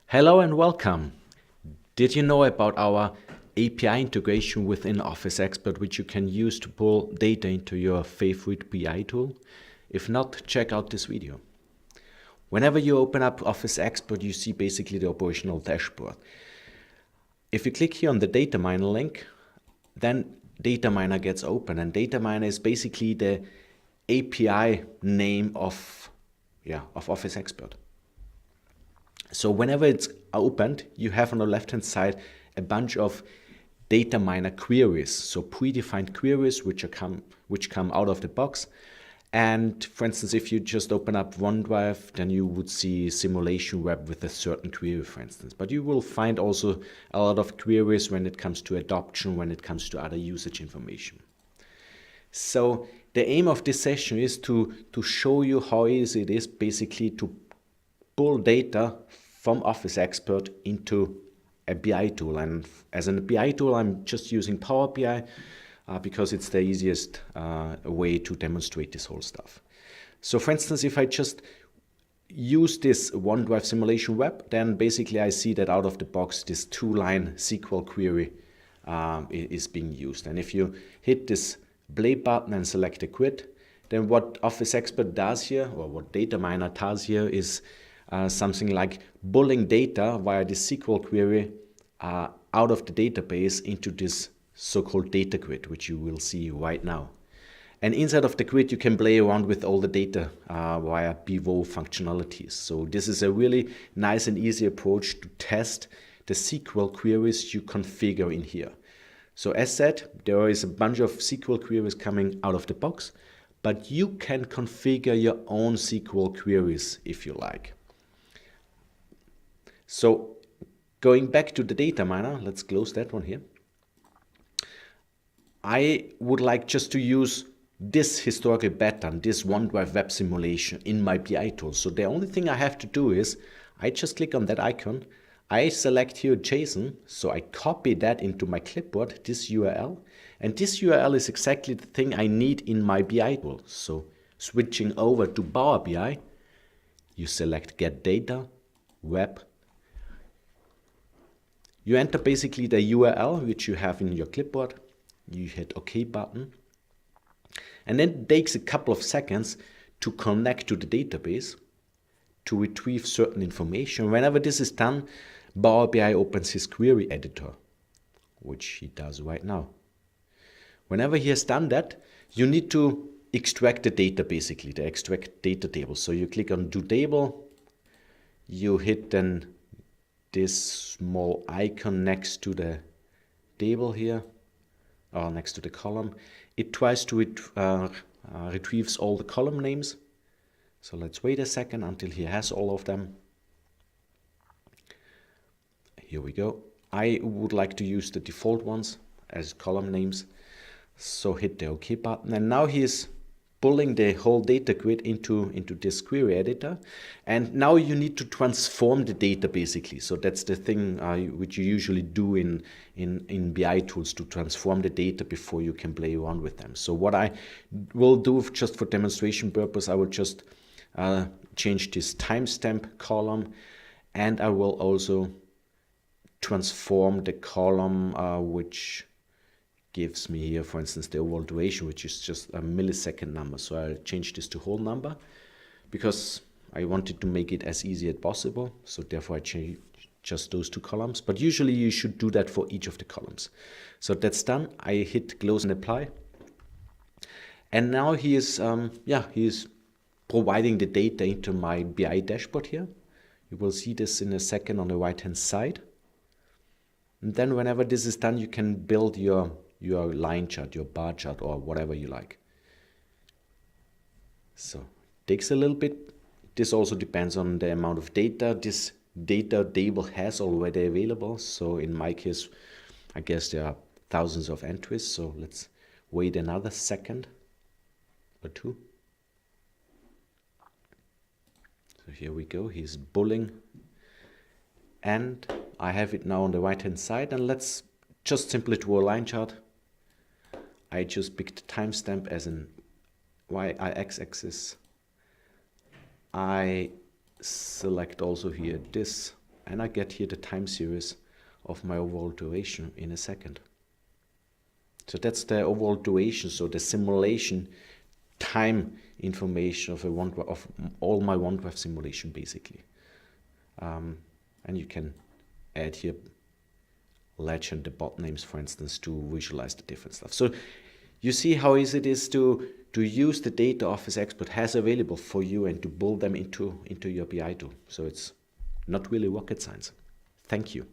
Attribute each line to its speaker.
Speaker 1: Hello and welcome. Did you know about our API integration within OfficeExpert, which you can use to pull data into your favorite BI tool? If not, check out this video. Whenever you open up OfficeExpert, you see basically the operational dashboard. If you click here on the data miner link, then data miner gets open, and data miner is basically the API name of OfficeExpert. So whenever it's opened, you have on the left-hand side a bunch of data miner queries, so predefined queries which come out of the box. And for instance, if you just open up OneDrive, then you would see simulation web with a certain query, for instance. But you will find also a lot of queries when it comes to adoption, when it comes to other usage information. So the aim of this session is to show you how easy it is basically to pull data from OfficeExpert into a BI tool. And as a BI tool, I'm just using Power BI because it's the easiest way to demonstrate this whole stuff. So for instance, if I just use this OneDrive simulation web, then basically I see that out of the box, this 2-line SQL query is being used. And if you hit this play button and select a grid, then what OfficeExpert does here, or what data miner does here, is something like pulling data via this SQL query out of the database into this so-called data grid, which you will see right now. And inside of the grid, you can play around with all the data via pivot functionalities. So this is a really nice and easy approach to test the SQL queries you configure in here. So as said, there is a bunch of SQL queries coming out of the box, but you can configure your own SQL queries if you like. So going back to the data miner, let's close that one here. I would like just to use this historical pattern, this OneDrive web simulation in my BI tool. So the only thing I have to do is I just click on that icon. I select here JSON, so I copy that into my clipboard, this URL. And this URL is exactly the thing I need in my BI tool. So switching over to Power BI, you select Get Data, Web. You enter basically the URL which you have in your clipboard. You hit OK button. And then it takes a couple of seconds to connect to the database to retrieve certain information. Whenever this is done, Power BI opens his query editor, which he does right now. Whenever he has done that, you need to extract the data, basically, the extract data table. So you click on Do Table, you hit then this small icon next to the table here, or next to the column. It tries to retrieves all the column names. So let's wait a second until he has all of them. Here we go. I would like to use the default ones as column names. So hit the OK button. And now he is pulling the whole data grid into this query editor. And now you need to transform the data basically. So that's the thing which you usually do in BI tools, to transform the data before you can play around with them. So what I will do just for demonstration purpose, I will just change this timestamp column, and I will also transform the column which gives me here, for instance, the overall duration, which is just a millisecond number. So I'll change this to whole number because I wanted to make it as easy as possible. So therefore I change just those two columns, but usually you should do that for each of the columns. So that's done. I hit close and apply. And now he is providing the data into my BI dashboard here. You will see this in a second on the right hand side. And then whenever this is done, you can build your line chart, your bar chart, or whatever you like. So it takes a little bit. This also depends on the amount of data this data table has already available. So in my case, I guess there are thousands of entries. So let's wait another second or two. So here we go. He's pulling. And I have it now on the right hand side, and let's just simply do a line chart. I just picked timestamp as an y-axis. I select also here this and I get here the time series of my overall duration in a second. So that's the overall duration, so the simulation time information of all my OneDrive simulation basically. And you can add here legend, the bot names, for instance, to visualize the different stuff. So you see how easy it is to use the data OfficeExpert has available for you and to build them into your BI tool. So it's not really rocket science. Thank you.